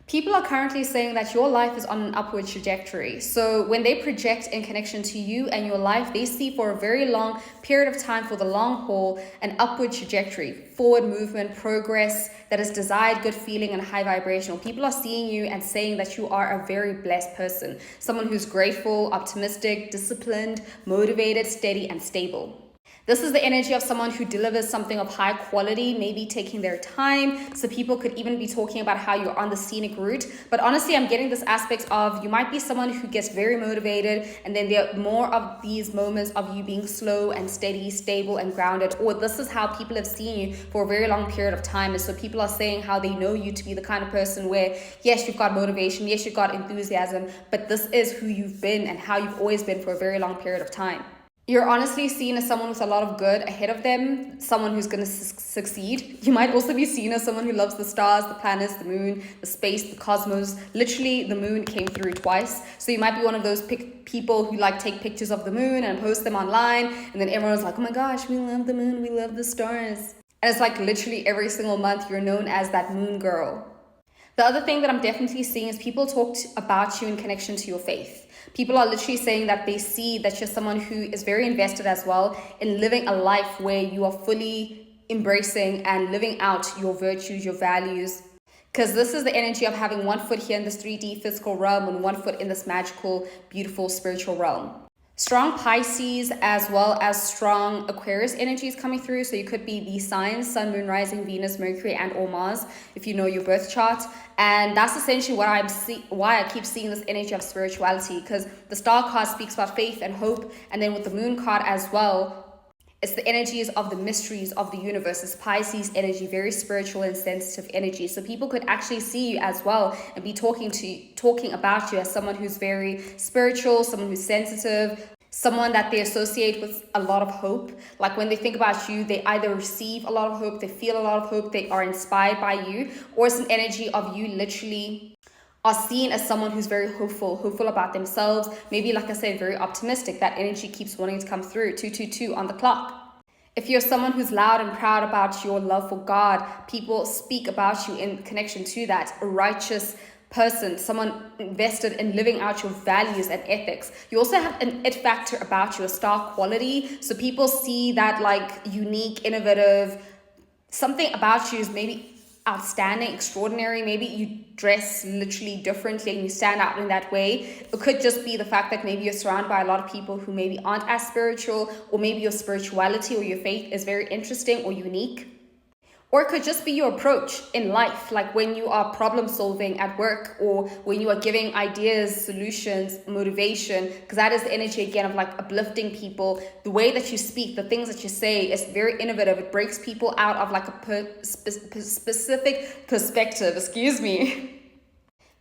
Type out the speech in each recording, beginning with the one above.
People are currently saying that your life is on an upward trajectory. So when they project in connection to you and your life, they see for a very long period of time, for the long haul, an upward trajectory, forward movement, progress that is desired, good feeling, and high vibrational. People are seeing you and saying that you are a very blessed person, someone who's grateful, optimistic, disciplined, motivated, steady, and stable. This is the energy of someone who delivers something of high quality, maybe taking their time. So people could even be talking about how you're on the scenic route. But honestly, I'm getting this aspect of you might be someone who gets very motivated, and then there are more of these moments of you being slow and steady, stable and grounded. Or this is how people have seen you for a very long period of time. And so people are saying how they know you to be the kind of person where, yes, you've got motivation, yes, you've got enthusiasm, but this is who you've been and how you've always been for a very long period of time. You're honestly seen as someone with a lot of good ahead of them, someone who's going to succeed. You might also be seen as someone who loves the stars, the planets, the moon, the space, the cosmos. Literally, the moon came through twice. So you might be one of those people who like take pictures of the moon and post them online. And then everyone's like, oh my gosh, we love the moon, we love the stars. And it's like literally every single month you're known as that moon girl. The other thing that I'm definitely seeing is people talk about you in connection to your faith. People are literally saying that they see that you're someone who is very invested as well in living a life where you are fully embracing and living out your virtues, your values. Because this is the energy of having one foot here in this 3D physical realm and one foot in this magical, beautiful spiritual realm. Strong Pisces as well as strong Aquarius energies coming through. So you could be these signs: Sun, Moon, Rising, Venus, Mercury, and or Mars, if you know your birth chart. And that's essentially why I keep seeing this energy of spirituality, because the star card speaks about faith and hope. And then with the moon card as well, it's the energies of the mysteries of the universe. It's Pisces energy, very spiritual and sensitive energy. So people could actually see you as well and be talking about you as someone who's very spiritual, someone who's sensitive, someone that they associate with a lot of hope. Like when they think about you, they either receive a lot of hope, they feel a lot of hope, they are inspired by you, or it's an energy of you literally are seen as someone who's very hopeful about themselves. Maybe, like I said, very optimistic. That energy keeps wanting to come through. 222 on the clock. If you're someone who's loud and proud about your love for God, people speak about you in connection to that. A righteous person, someone invested in living out your values and ethics. You also have an it factor about you, a star quality. So people see that like unique, innovative, something about you is maybe outstanding, extraordinary. Maybe you dress literally differently and you stand out in that way. It could just be the fact that maybe you're surrounded by a lot of people who maybe aren't as spiritual, or maybe your spirituality or your faith is very interesting or unique. Or it could just be your approach in life, like when you are problem solving at work, or when you are giving ideas, solutions, motivation, because that is the energy again of like uplifting people. The way that you speak, the things that you say is very innovative. It breaks people out of like a specific perspective,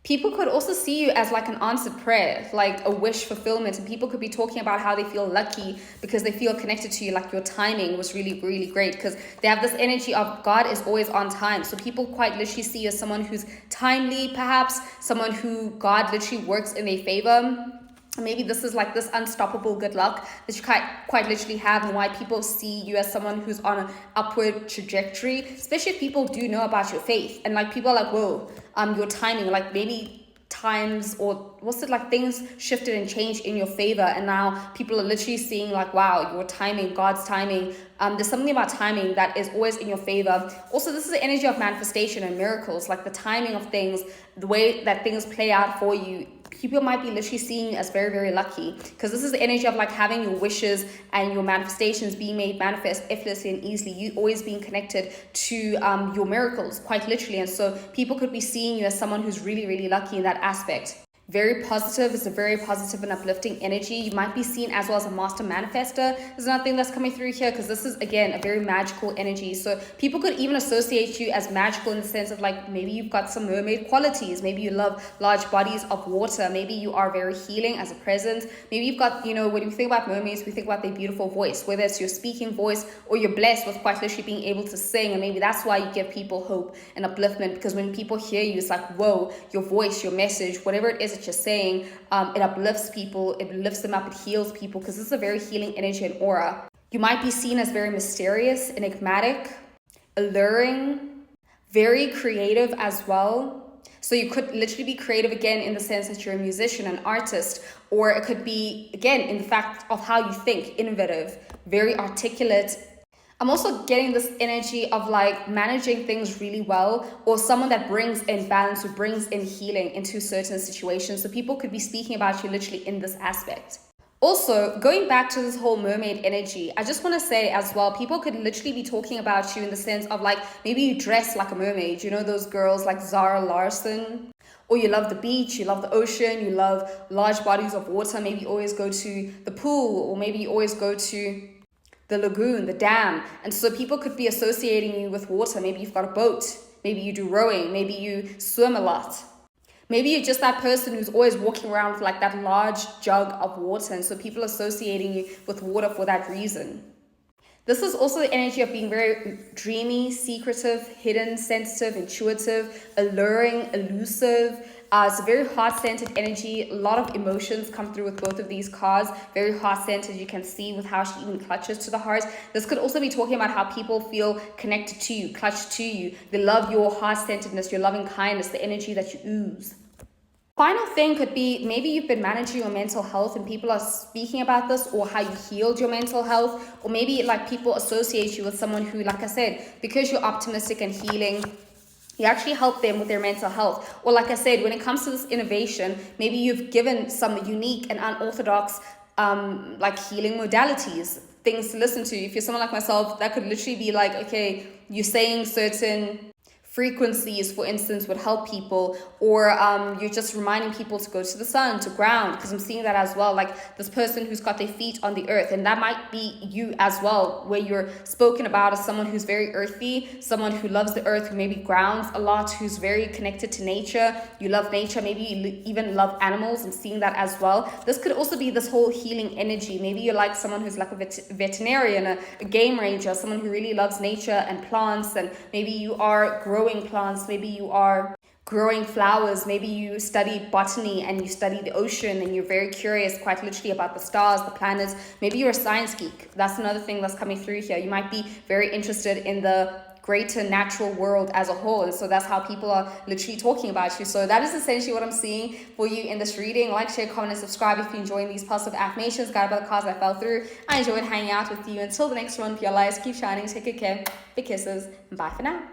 People could also see you as like an answered prayer, like a wish fulfillment. And people could be talking about how they feel lucky because they feel connected to you, like your timing was really, really great, because they have this energy of God is always on time. So people quite literally see you as someone who's timely, perhaps someone who God literally works in their favor. Maybe this is like this unstoppable good luck that you quite literally have, and why people see you as someone who's on an upward trajectory, especially if people do know about your faith. And like people are like, whoa, your timing, like maybe times or what's it like things shifted and changed in your favor, and now people are literally seeing like, wow, your timing, God's timing. There's something about timing that is always in your favor. Also, this is the energy of manifestation and miracles, like the timing of things, the way that things play out for you. People might be literally seeing you as very, very lucky, because this is the energy of like having your wishes and your manifestations being made manifest effortlessly and easily. You always being connected to your miracles, quite literally. And so people could be seeing you as someone who's really, really lucky in that aspect. Very positive. It's a very positive and uplifting energy. You might be seen as well as a master manifester. There's another thing that's coming through here, because this is again a very magical energy. So people could even associate you as magical in the sense of like maybe you've got some mermaid qualities. Maybe you love large bodies of water. Maybe you are very healing as a presence. Maybe you've got, when we think about mermaids, we think about their beautiful voice, whether it's your speaking voice or you're blessed with quite literally being able to sing. And maybe that's why you give people hope and upliftment, because when people hear you, it's like, whoa, your voice, your message, whatever it is that you're saying, it uplifts people, it lifts them up, it heals people, because this is a very healing energy and aura. You might be seen as very mysterious, enigmatic, alluring, very creative as well. So you could literally be creative again in the sense that you're a musician, an artist, or it could be again in the fact of how you think, innovative, very articulate. I'm also getting this energy of like managing things really well, or someone that brings in balance, who brings in healing into certain situations. So people could be speaking about you literally in this aspect. Also, going back to this whole mermaid energy, I just want to say as well, people could literally be talking about you in the sense of like, maybe you dress like a mermaid, you know, those girls like Zara Larsson, or you love the beach, you love the ocean, you love large bodies of water. Maybe you always go to the pool, or maybe you always go to the lagoon, the dam. And so people could be associating you with water. Maybe you've got a boat, maybe you do rowing, maybe you swim a lot. Maybe you're just that person who's always walking around with like that large jug of water. And so people associating you with water for that reason. This is also the energy of being very dreamy, secretive, hidden, sensitive, intuitive, alluring, elusive. It's a very heart-centered energy. A lot of emotions come through with both of these cards. Very heart-centered, you can see with how she even clutches to the heart. This could also be talking about how people feel connected to you, clutched to you. They love your heart-centeredness, your loving kindness, the energy that you ooze. Final thing could be maybe you've been managing your mental health and people are speaking about this, or how you healed your mental health, or maybe like people associate you with someone who, like I said, because you're optimistic and healing, you actually help them with their mental health. Or like I said, when it comes to this innovation, maybe you've given some unique and unorthodox like healing modalities, things to listen to. If you're someone like myself, that could literally be like, okay, you're saying certain frequencies, for instance, would help people, or you're just reminding people to go to the sun, to ground, because I'm seeing that as well, like this person who's got their feet on the earth, and that might be you as well, where you're spoken about as someone who's very earthy, someone who loves the earth, who maybe grounds a lot, who's very connected to nature. You love nature, maybe you even love animals. I'm seeing that as well. This could also be this whole healing energy. Maybe you're like someone who's like a veterinarian, a game ranger, someone who really loves nature and plants, and maybe you are growing plants, maybe you are growing flowers, maybe you study botany and you study the ocean and you're very curious quite literally about the stars, the planets. Maybe you're a science geek. That's another thing that's coming through here. You might be very interested in the greater natural world as a whole, and so that's how people are literally talking about you. So that is essentially what I'm seeing for you in this reading. Like, share, comment, and subscribe if you're enjoying these positive affirmations guided by the cards I fell through. I enjoyed hanging out with you. Until the next one, your lives keep shining. Take good care. Big kisses, and bye for now.